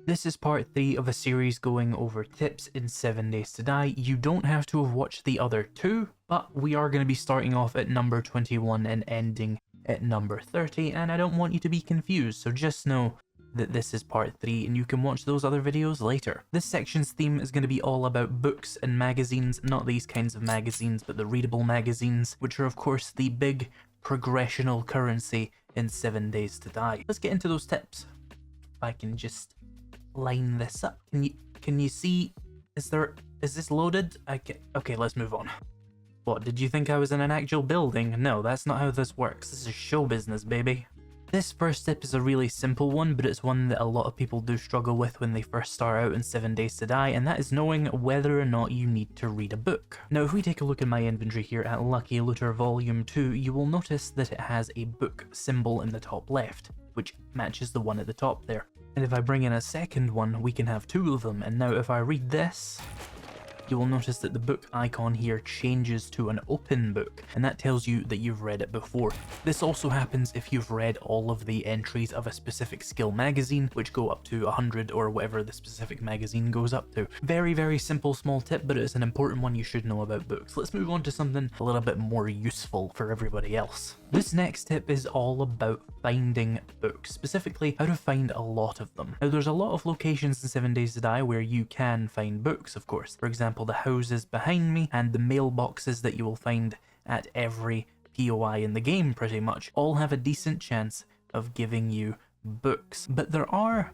This is part 3 of a series going over tips in 7 Days to Die. You don't have to have watched the other 2, but we are going to be starting off at number 21 and ending at number 30, and I don't want you to be confused, so just know that this is part 3 and you can watch those other videos later. This section's theme is going to be all about books and magazines, not these kinds of magazines, but the readable magazines, which are of course the big progressional currency in 7 Days to Die. Let's get into those tips. If I can just line this up. Can you see? Is this loaded? Okay, let's move on. What, did you think I was in an actual building? No, that's not how this works. This is show business, baby. This first tip is a really simple one, but it's one that a lot of people do struggle with when they first start out in 7 Days to Die, and that is knowing whether or not you need to read a book. Now, if we take a look in my inventory here at Lucky Looter Volume 2, you will notice that it has a book symbol in the top left, which matches the one at the top there. And if I bring in a second one, we can have 2 of them, and now if I read this, you will notice that the book icon here changes to an open book, and that tells you that you've read it before. This also happens if you've read all of the entries of a specific skill magazine, which go up to 100 or whatever the specific magazine goes up to. Very, very simple small tip, but it's an important one you should know about books. Let's move on to something a little bit more useful for everybody else. This next tip is all about finding books, specifically how to find a lot of them. Now, there's a lot of locations in 7 Days to Die where you can find books, of course. For example, the houses behind me and the mailboxes that you will find at every POI in the game pretty much all have a decent chance of giving you books. But there are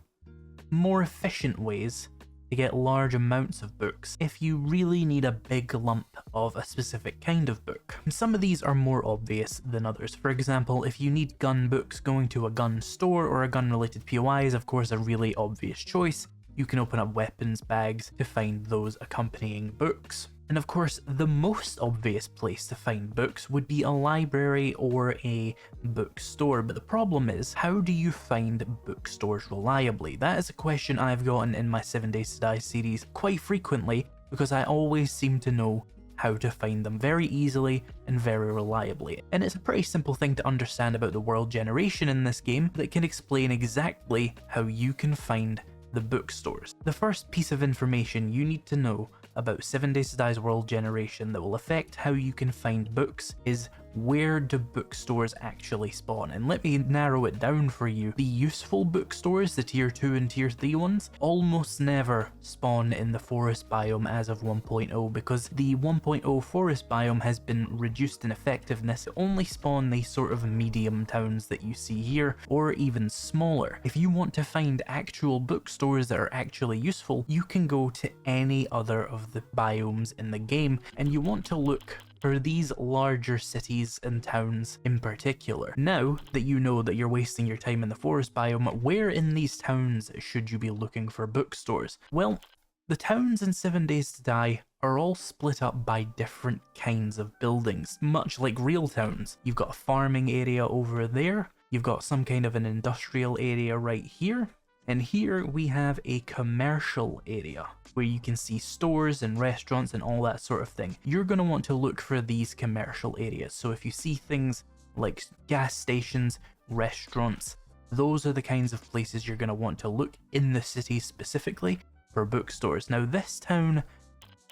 more efficient ways to get large amounts of books if you really need a big lump of a specific kind of book. Some of these are more obvious than others. For example, if you need gun books, going to a gun store or a gun related POI is of course a really obvious choice. You can open up weapons bags to find those accompanying books. And of course, the most obvious place to find books would be a library or a bookstore, but the problem is, how do you find bookstores reliably? That is a question I've gotten in my 7 Days to Die series quite frequently, because I always seem to know how to find them very easily and very reliably. And it's a pretty simple thing to understand about the world generation in this game that can explain exactly how you can find the bookstores. The first piece of information you need to know about 7 Days to Die's world generation that will affect how you can find books is where do bookstores actually spawn. And let me narrow it down for you. The useful bookstores, the tier 2 and tier 3 ones, almost never spawn in the forest biome as of 1.0 because the 1.0 forest biome has been reduced in effectiveness to only spawn these sort of medium towns that you see here, or even smaller. If you want to find actual bookstores that are actually useful, you can go to any other of the biomes in the game, and you want to look for these larger cities and towns in particular. Now that you know that you're wasting your time in the forest biome, where in these towns should you be looking for bookstores? Well, the towns in 7 Days to Die are all split up by different kinds of buildings, much like real towns. You've got a farming area over there, you've got some kind of an industrial area right here, and here we have a commercial area where you can see stores and restaurants and all that sort of thing. You're going to want to look for these commercial areas. So if you see things like gas stations, restaurants, those are the kinds of places you're going to want to look in the city specifically for bookstores. Now, this town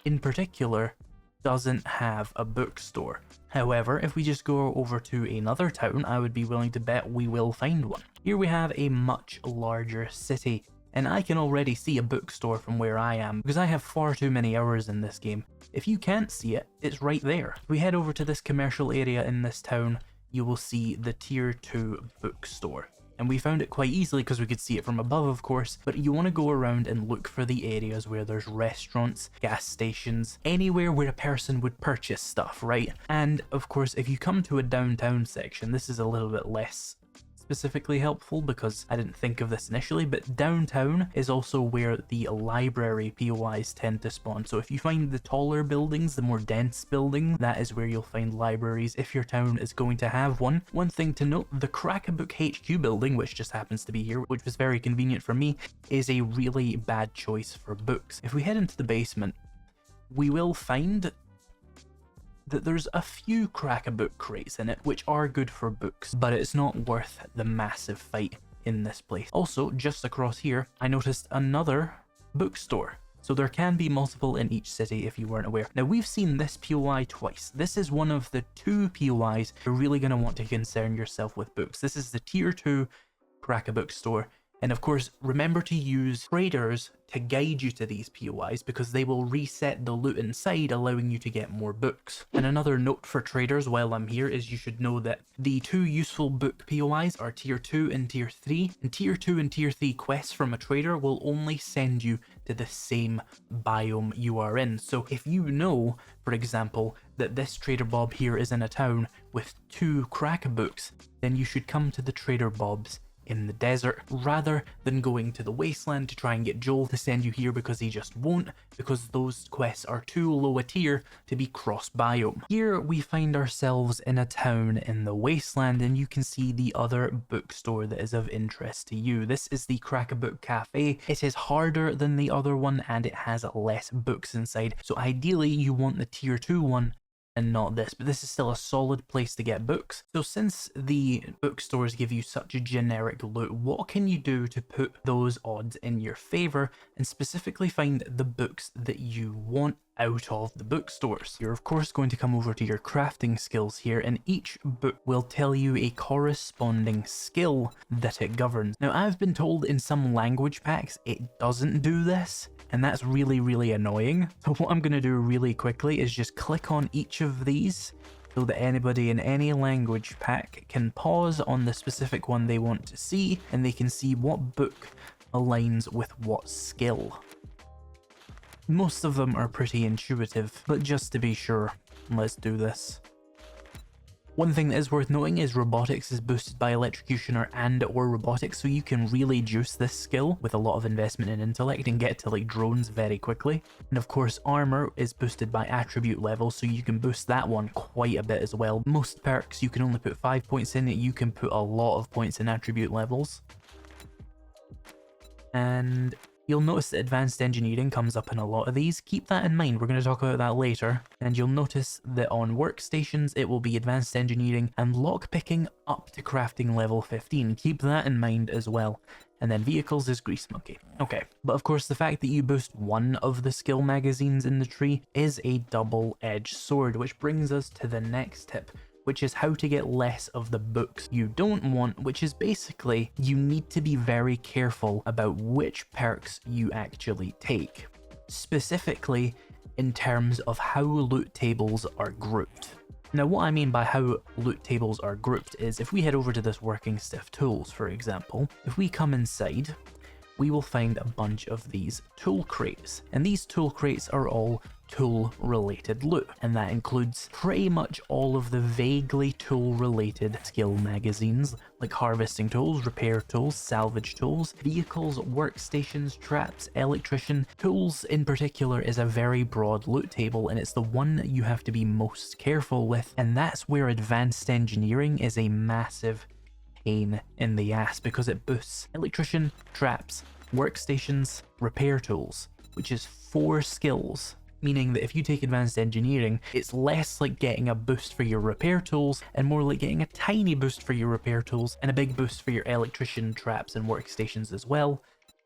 in particular doesn't have a bookstore. However, if we just go over to another town, I would be willing to bet we will find one. Here we have a much larger city, and I can already see a bookstore from where I am because I have far too many hours in this game. If you can't see it, it's right there. If we head over to this commercial area in this town, you will see the tier 2 bookstore. And we found it quite easily because we could see it from above, of course, but you want to go around and look for the areas where there's restaurants, gas stations, anywhere where a person would purchase stuff, right? And of course, if you come to a downtown section, this is a little bit less specifically helpful because I didn't think of this initially, but downtown is also where the library POIs tend to spawn. So if you find the taller buildings, the more dense building, that is where you'll find libraries if your town is going to have one. One thing to note, the Crack-A-Book HQ building, which just happens to be here, which was very convenient for me, is a really bad choice for books. If we head into the basement, we will find that there's a few Crack-A-Book crates in it which are good for books, but it's not worth the massive fight in this place. Also, just across here, I noticed another bookstore. So there can be multiple in each city if you weren't aware. Now we've seen this POI twice. This is one of the 2 POIs you're really going to want to concern yourself with books. This is the tier 2 Crack-A-Book store. And of course, remember to use traders to guide you to these POIs because they will reset the loot inside, allowing you to get more books. And another note for traders while I'm here is you should know that the 2 useful book POIs are tier 2 and tier 3. And tier 2 and tier 3 quests from a trader will only send you to the same biome you are in. So if you know, for example, that this Trader Bob here is in a town with 2 Crack-A-Books, then you should come to the Trader Bobs in the desert rather than going to the wasteland to try and get Joel to send you here, because he just won't, because those quests are too low a tier to be cross biome. Here we find ourselves in a town in the wasteland, and you can see the other bookstore that is of interest to you. This is the Crack-A-Book Cafe. It is harder than the other one and it has less books inside, so ideally you want the tier 2 one and not this, but this is still a solid place to get books. So since the bookstores give you such a generic loot, what can you do to put those odds in your favor and specifically find the books that you want out of the bookstores? You're of course going to come over to your crafting skills here, and each book will tell you a corresponding skill that it governs. Now I've been told in some language packs it doesn't do this, and that's really annoying. So what I'm going to do really quickly is just click on each of these so that anybody in any language pack can pause on the specific one they want to see, and they can see what book aligns with what skill. Most of them are pretty intuitive, but just to be sure, let's do this. One thing that is worth noting is robotics is boosted by electrocutioner and or robotics, so you can really juice this skill with a lot of investment in intellect and get to like drones very quickly. And of course armor is boosted by attribute level, so you can boost that one quite a bit as well. Most perks you can only put 5 points in it, you can put a lot of points in attribute levels. And you'll notice that advanced engineering comes up in a lot of these. Keep that in mind, we're going to talk about that later. And you'll notice that on workstations it will be advanced engineering and lockpicking up to crafting level 15. Keep that in mind as well. And then vehicles is Grease Monkey. Okay, but of course the fact that you boost one of the skill magazines in the tree is a double-edged sword, which brings us to the next tip, which is how to get less of the books you don't want, which is basically you need to be very careful about which perks you actually take, specifically in terms of how loot tables are grouped. Now what I mean by how loot tables are grouped is if we head over to this working stiff tools, for example, if we come inside, we will find a bunch of these tool crates, and these tool crates are all tool related loot, and that includes pretty much all of the vaguely tool related skill magazines like harvesting tools, repair tools, salvage tools, vehicles, workstations, traps, electrician. Tools in particular is a very broad loot table, and it's the one that you have to be most careful with, and that's where advanced engineering is a massive pain in the ass, because it boosts electrician, traps, workstations, repair tools, which is 4 skills, meaning that if you take advanced engineering, it's less like getting a boost for your repair tools and more like getting a tiny boost for your repair tools and a big boost for your electrician, traps and workstations as well,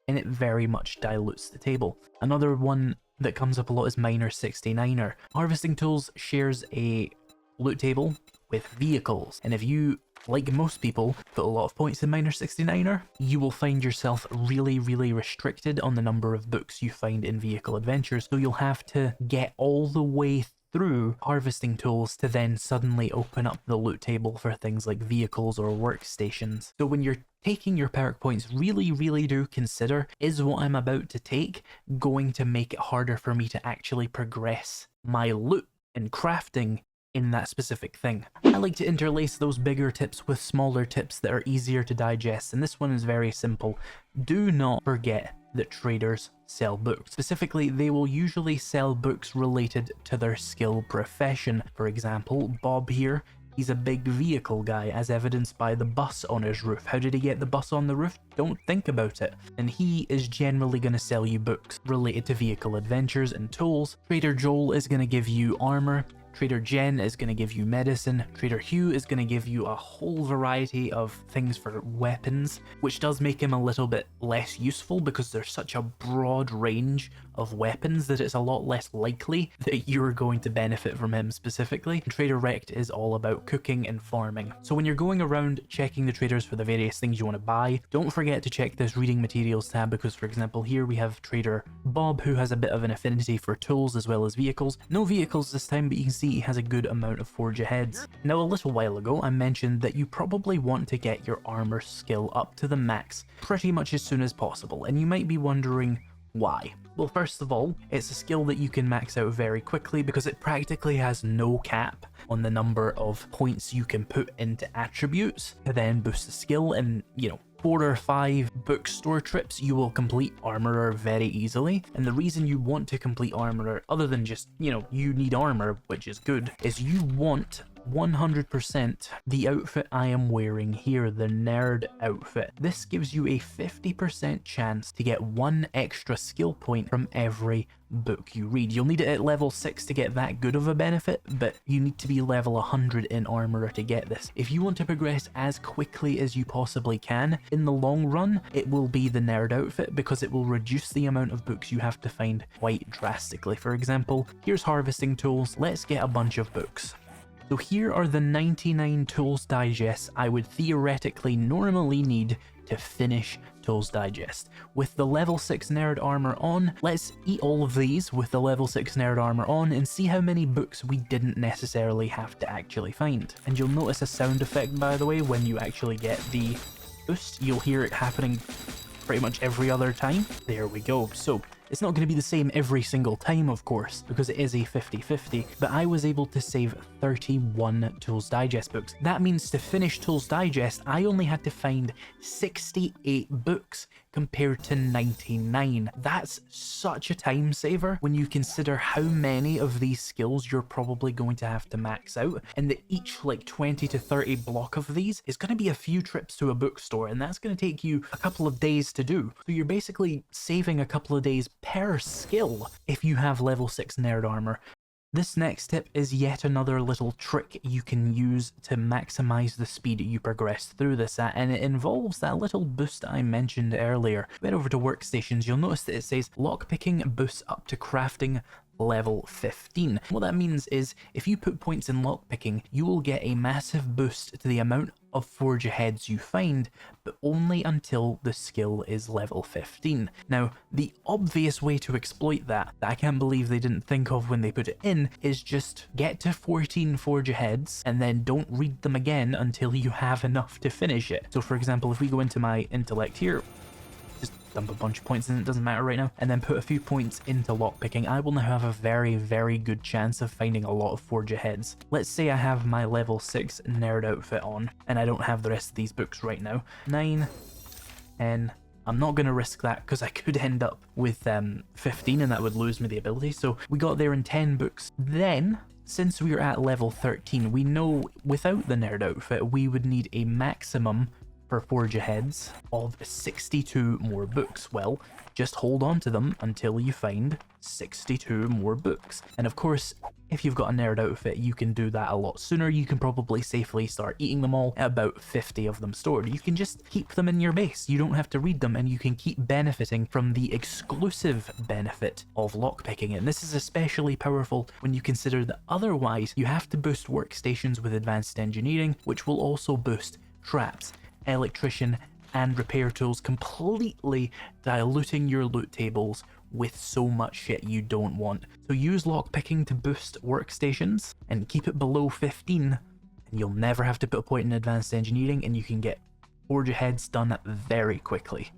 and it very much dilutes the table. Another one that comes up a lot is Miner 69er. Harvesting tools shares a loot table with vehicles, and if you, like most people, put a lot of points in Miner 69er, you will find yourself really restricted on the number of books you find in vehicle adventures, so you'll have to get all the way through harvesting tools to then suddenly open up the loot table for things like vehicles or workstations. So when you're taking your perk points, really do consider, is what I'm about to take going to make it harder for me to actually progress my loot and crafting in that specific thing. I like to interlace those bigger tips with smaller tips that are easier to digest, and this one is very simple. Do not forget that traders sell books. Specifically, they will usually sell books related to their skill profession. For example, Bob here, he's a big vehicle guy, as evidenced by the bus on his roof. How did he get the bus on the roof? Don't think about it. And he is generally going to sell you books related to vehicle adventures and tools. Trader Joel is going to give you armor. Trader Jen is going to give you medicine. Trader Hugh is going to give you a whole variety of things for weapons, which does make him a little bit less useful because there's such a broad range of weapons that it's a lot less likely that you're going to benefit from him specifically. And Trader Rect is all about cooking and farming. So when you're going around checking the traders for the various things you want to buy, don't forget to check this reading materials tab because, for example, here we have Trader Bob, who has a bit of an affinity for tools as well as vehicles. No vehicles this time, but you can see he has a good amount of forge aheads. Now, a little while ago, I mentioned that you probably want to get your armor skill up to the max pretty much as soon as possible, and you might be wondering why. Well, first of all, it's a skill that you can max out very quickly because it practically has no cap on the number of points you can put into attributes to then boost the skill. And, you know, 4 or 5 bookstore trips, you will complete Armorer very easily. And the reason you want to complete Armorer, other than just, you know, you need armor, which is good, is you want 100% the outfit I am wearing here, the nerd outfit. This gives you a 50% chance to get 1 extra skill point from every book you read. You'll need it at level 6 to get that good of a benefit, but you need to be level 100 in Armorer to get this. If you want to progress as quickly as you possibly can, in the long run, it will be the nerd outfit because it will reduce the amount of books you have to find quite drastically. For example, here's harvesting tools. Let's get a bunch of books. So here are the 99 Tools Digest I would theoretically normally need to finish Tools Digest. With the level 6 nerd armor on, let's eat all of these with the level 6 nerd armor on and see how many books we didn't necessarily have to actually find. And you'll notice a sound effect, by the way, when you actually get the boost. You'll hear it happening pretty much every other time. There we go. So it's not going to be the same every single time, of course, because it is a 50-50, but I was able to save 31 Tools Digest books. That means to finish Tools Digest, I only had to find 68 books compared to 99. That's such a time saver when you consider how many of these skills you're probably going to have to max out, and that each like 20 to 30 block of these is going to be a few trips to a bookstore, and that's going to take you a couple of days to do. So you're basically saving a couple of days per skill if you have level 6 nerd armor. This next tip is yet another little trick you can use to maximize the speed you progress through this at, and it involves that little boost I mentioned earlier. Head over to workstations, you'll notice that it says lockpicking boosts up to crafting level 15. What that means is if you put points in lockpicking, you will get a massive boost to the amount of forge aheads you find, but only until the skill is level 15. Now, the obvious way to exploit that I can't believe they didn't think of when they put it in, is just get to 14 forge aheads and then don't read them again until you have enough to finish it. So for example, if we go into my intellect here, dump a bunch of points in, it doesn't matter right now, and then put a few points into lockpicking, I will now have a very, very good chance of finding a lot of forge aheads. Let's say I have my level 6 nerd outfit on, and I don't have the rest of these books right now. 9, 10, I'm not going to risk that because I could end up with 15 and that would lose me the ability, so we got there in 10 books. Then, since we're at level 13, we know without the nerd outfit, we would need a maximum for forge aheads of 62 more books. Well, just hold on to them until you find 62 more books. And of course, if you've got a nerd outfit, you can do that a lot sooner. You can probably safely start eating them all at about 50 of them stored. You can just keep them in your base. You don't have to read them, and you can keep benefiting from the exclusive benefit of lockpicking. And this is especially powerful when you consider that otherwise you have to boost workstations with advanced engineering, which will also boost traps, electrician, and repair tools, completely diluting your loot tables with so much shit you don't want. So use lockpicking to boost workstations and keep it below 15, and you'll never have to put a point in advanced engineering, and you can get forge aheads done very quickly,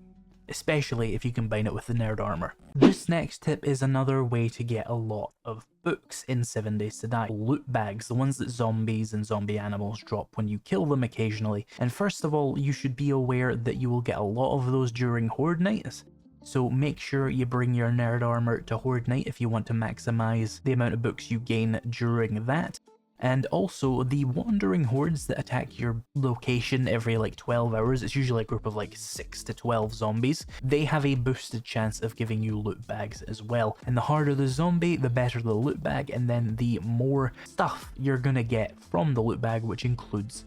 especially if you combine it with the nerd armor. This next tip is another way to get a lot of books in 7 Days to Die. Loot bags, the ones that zombies and zombie animals drop when you kill them occasionally. And first of all, you should be aware that you will get a lot of those during Horde Nights. So make sure you bring your nerd armor to Horde Night if you want to maximize the amount of books you gain during that. And also the wandering hordes that attack your location every like 12 hours, it's usually a group of like 6 to 12 zombies, they have a boosted chance of giving you loot bags as well. And the harder the zombie, the better the loot bag, and then the more stuff you're gonna get from the loot bag, which includes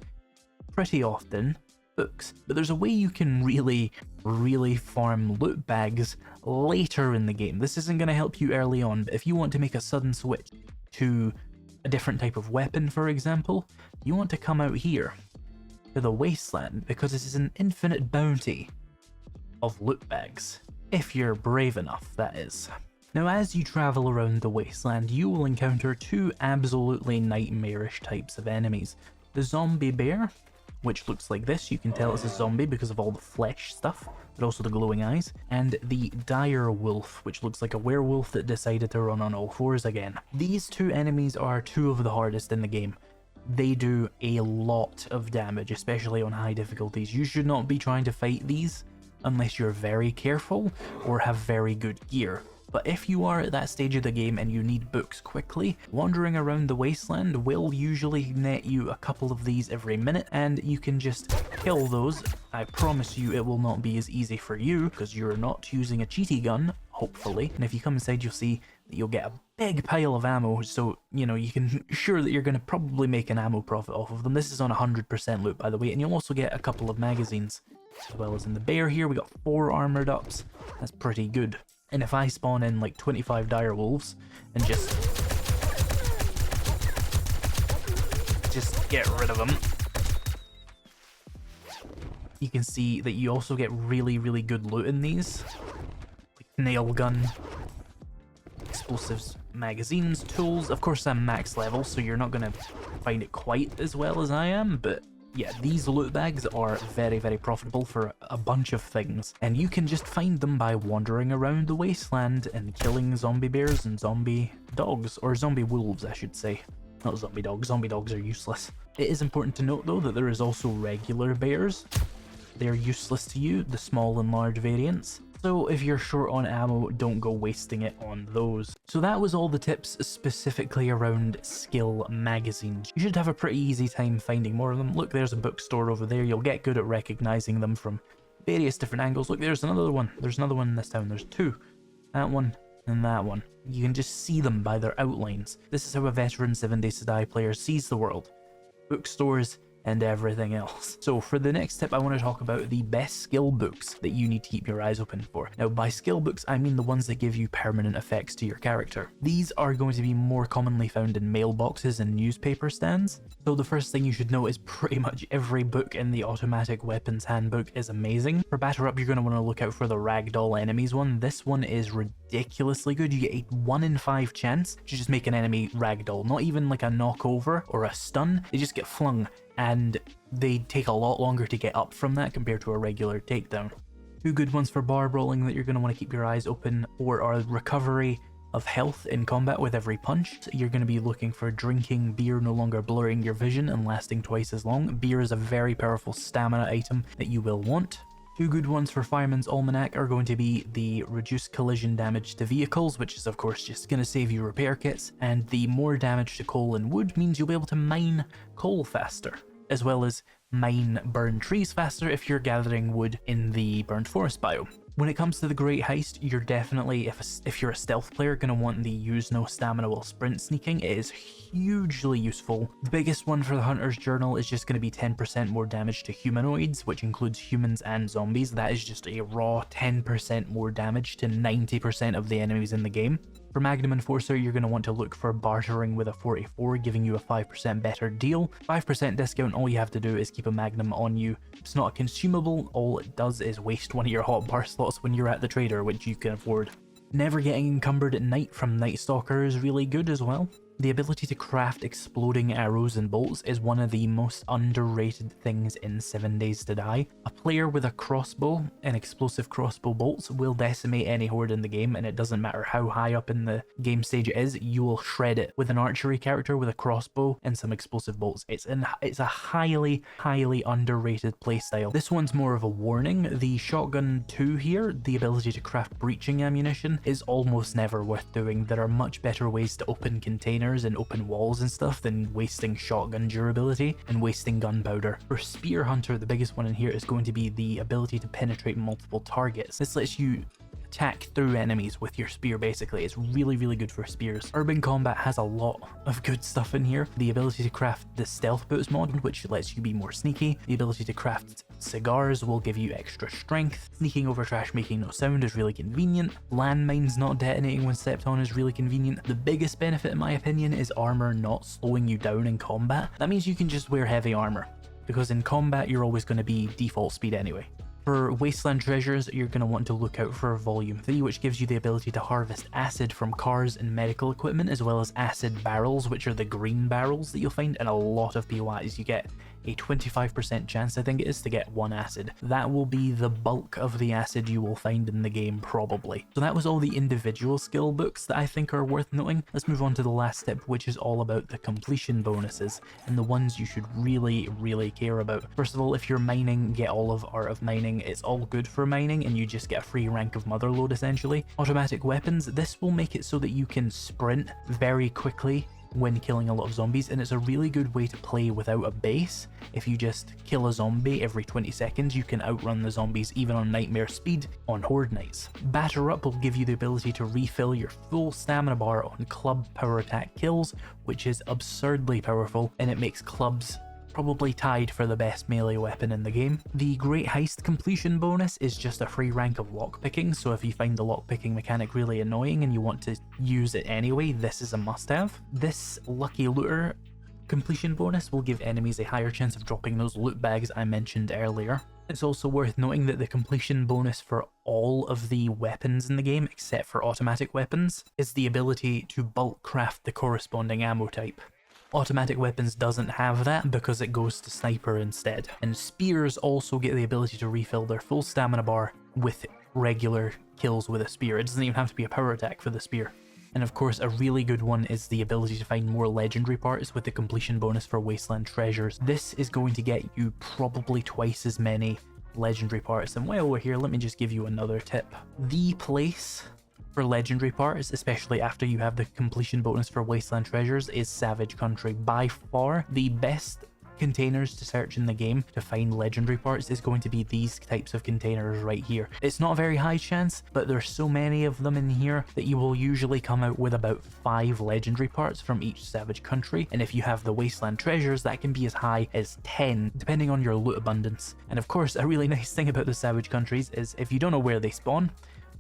pretty often books. But there's a way you can really farm loot bags later in the game. This isn't going to help you early on, but if you want to make a sudden switch to a different type of weapon, for example, you want to come out here to the Wasteland, because this is an infinite bounty of loot bags. If you're brave enough, that is. Now, as you travel around the Wasteland, you will encounter two absolutely nightmarish types of enemies. The zombie bear, which looks like this, you can tell it's a zombie because of all the flesh stuff, but also the glowing eyes, and the dire wolf, which looks like a werewolf that decided to run on all fours again. These two enemies are two of the hardest in the game. They do a lot of damage, especially on high difficulties. You should not be trying to fight these unless you're very careful or have very good gear. But if you are at that stage of the game and you need books quickly, wandering around the Wasteland will usually net you a couple of these every minute, and you can just kill those. I promise you it will not be as easy for you, because you're not using a cheaty gun, hopefully. And if you come inside, you'll see that you'll get a big pile of ammo, so, you know, you can sure that you're going to probably make an ammo profit off of them. This is on 100% loot, by the way, and you'll also get a couple of magazines. As well as in the bear here, we got 4 armored ups. That's pretty good. And if I spawn in like 25 dire wolves and just get rid of them, you can see that you also get really good loot in these. Like nail gun, explosives, magazines, tools. Of course I'm max level, so you're not gonna find it quite as well as I am, but yeah, these loot bags are very profitable for a bunch of things, and you can just find them by wandering around the Wasteland and killing zombie bears and zombie dogs, or zombie wolves I should say. Not zombie dogs are useless. It is important to note though that there is also regular bears. They're useless to you, the small and large variants. So if you're short on ammo, don't go wasting it on those. So that was all the tips specifically around skill magazines. You should have a pretty easy time finding more of them. Look, there's a bookstore over there. You'll get good at recognizing them from various different angles. Look, there's another one. There's another one in this town. There's 2. That one and that one. You can just see them by their outlines. This is how a veteran 7 Days to Die player sees the world. Bookstores and everything else. So for the next tip, I want to talk about the best skill books that you need to keep your eyes open for. Now, by skill books, I mean the ones that give you permanent effects to your character. These are going to be more commonly found in mailboxes and newspaper stands. So the first thing you should know is pretty much every book in the Automatic Weapons Handbook is amazing. For Batter Up, you're going to want to look out for the Ragdoll Enemies one. This one is ridiculously good. You get a 1 in 5 chance to just make an enemy ragdoll. Not even like a knockover or a stun. They just get flung, and they take a lot longer to get up from that compared to a regular takedown. 2 good ones for bar brawling that you're going to want to keep your eyes open for are recovery of health in combat with every punch. So you're going to be looking for drinking beer, no longer blurring your vision and lasting twice as long. Beer is a very powerful stamina item that you will want. 2 good ones for Fireman's Almanac are going to be the reduced collision damage to vehicles, which is of course just going to save you repair kits, and the more damage to coal and wood means you'll be able to mine coal faster, as well as mine burned trees faster if you're gathering wood in the burnt forest biome. When it comes to the Great Heist, you're definitely, if you're a stealth player, going to want the use no stamina while sprint sneaking. It is hugely useful. The biggest one for the Hunter's Journal is just going to be 10% more damage to humanoids, which includes humans and zombies. That is just a raw 10% more damage to 90% of the enemies in the game. For Magnum Enforcer, you're going to want to look for bartering with a 44, giving you a 5% better deal. 5% discount, all you have to do is keep a Magnum on you. It's not a consumable, all it does is waste one of your hotbar slots when you're at the trader, which you can afford. Never getting encumbered at night from Night Stalker is really good as well. The ability to craft exploding arrows and bolts is one of the most underrated things in 7 Days to Die. A player with a crossbow and explosive crossbow bolts will decimate any horde in the game, and it doesn't matter how high up in the game stage it is, you will shred it. With an archery character with a crossbow and some explosive bolts, it's a highly underrated playstyle. This one's more of a warning. The Shotgun 2 here, the ability to craft breaching ammunition, is almost never worth doing. There are much better ways to open containers containers and open walls and stuff than wasting shotgun durability and wasting gunpowder. For Spear Hunter, the biggest one in here is going to be the ability to penetrate multiple targets. This lets you attack through enemies with your spear. Basically, it's really good for spears. Urban Combat has a lot of good stuff in here. The ability to craft the stealth boots mod, which lets you be more sneaky. The ability to craft cigars will give you extra strength. Sneaking over trash making no sound is really convenient. Landmines not detonating when stepped on is really convenient. The biggest benefit in my opinion is armor not slowing you down in combat. That means you can just wear heavy armor, because in combat you're always going to be default speed anyway. For Wasteland Treasures, you're going to want to look out for Volume 3, which gives you the ability to harvest acid from cars and medical equipment, as well as acid barrels, which are the green barrels that you'll find in a lot of POIs. You get a 25% chance, I think it is, to get 1 acid. That will be the bulk of the acid you will find in the game, probably. So that was all the individual skill books that I think are worth noting. Let's move on to the last tip, which is all about the completion bonuses, and the ones you should really care about. First of all, if you're mining, get all of Art of Mining. It's all good for mining, and you just get a free rank of Motherlode, essentially. Automatic weapons, this will make it so that you can sprint very quickly when killing a lot of zombies, and it's a really good way to play without a base. If you just kill a zombie every 20 seconds, you can outrun the zombies even on nightmare speed on Horde nights. Batter Up will give you the ability to refill your full stamina bar on club power attack kills, which is absurdly powerful, and it makes clubs probably tied for the best melee weapon in the game. The Great Heist completion bonus is just a free rank of lockpicking, so if you find the lockpicking mechanic really annoying and you want to use it anyway, this is a must-have. This Lucky Looter completion bonus will give enemies a higher chance of dropping those loot bags I mentioned earlier. It's also worth noting that the completion bonus for all of the weapons in the game, except for automatic weapons, is the ability to bulk craft the corresponding ammo type. Automatic weapons doesn't have that because it goes to sniper instead. And spears also get the ability to refill their full stamina bar with regular kills with a spear. It doesn't even have to be a power attack for the spear. And of course, a really good one is the ability to find more legendary parts with the completion bonus for Wasteland Treasures. This is going to get you probably twice as many legendary parts. And while we're here, let me just give you another tip. The place for legendary parts, especially after you have the completion bonus for Wasteland Treasures, is Savage Country. By far, the best containers to search in the game to find legendary parts is going to be these types of containers right here. It's not a very high chance, but there's so many of them in here that you will usually come out with about 5 legendary parts from each Savage Country, and if you have the Wasteland Treasures, that can be as high as 10, depending on your loot abundance. And of course, a really nice thing about the Savage Countries is if you don't know where they spawn,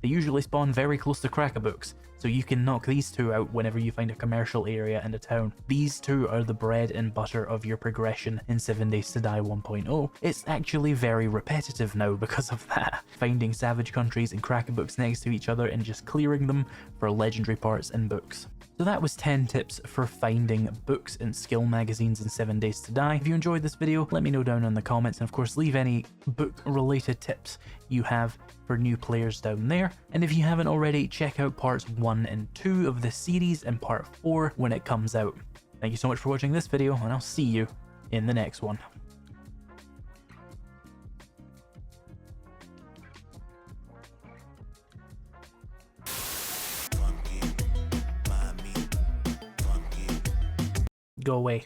they usually spawn very close to Crack-a-Books, so you can knock these two out whenever you find a commercial area in a town. These two are the bread and butter of your progression in 7 Days to Die 1.0. It's actually very repetitive now because of that. Finding Savage Countries and Crack-a-Books next to each other and just clearing them for legendary parts and books. So that was 10 tips for finding books and skill magazines in 7 Days to Die. If you enjoyed this video, let me know down in the comments, and of course leave any book related tips you have for new players down there. And if you haven't already, check out parts 1 and 2 of this series and part 4 when it comes out. Thank you so much for watching this video, and I'll see you in the next one. Go away.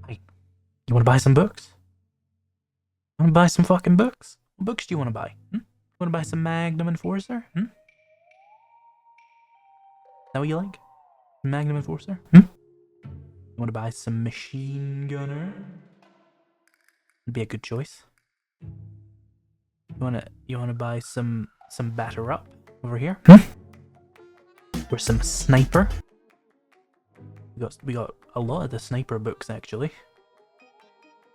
Hey, you want to buy some books? Want to buy some fucking books? What books do you want to buy? Want to buy some Magnum Enforcer? Is that what you like? Magnum Enforcer? You want to buy some Machine Gunner? Would be a good choice. You wanna buy some Batter Up over here? Or some Sniper? We got a lot of the Sniper books actually.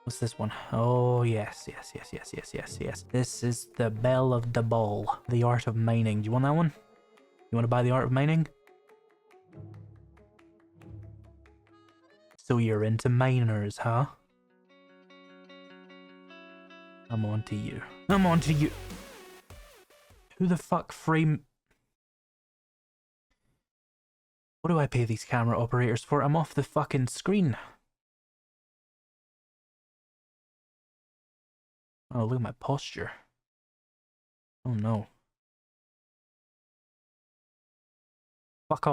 What's this one? Oh yes. This is the Belle of the Ball, The Art of Mining. Do you want that one? You want to buy The Art of Mining? So you're into miners, huh? I'm on to you. I'm on to you. Who the fuck frame... What do I pay these camera operators for? I'm off the fucking screen. Oh, look at my posture. Oh no.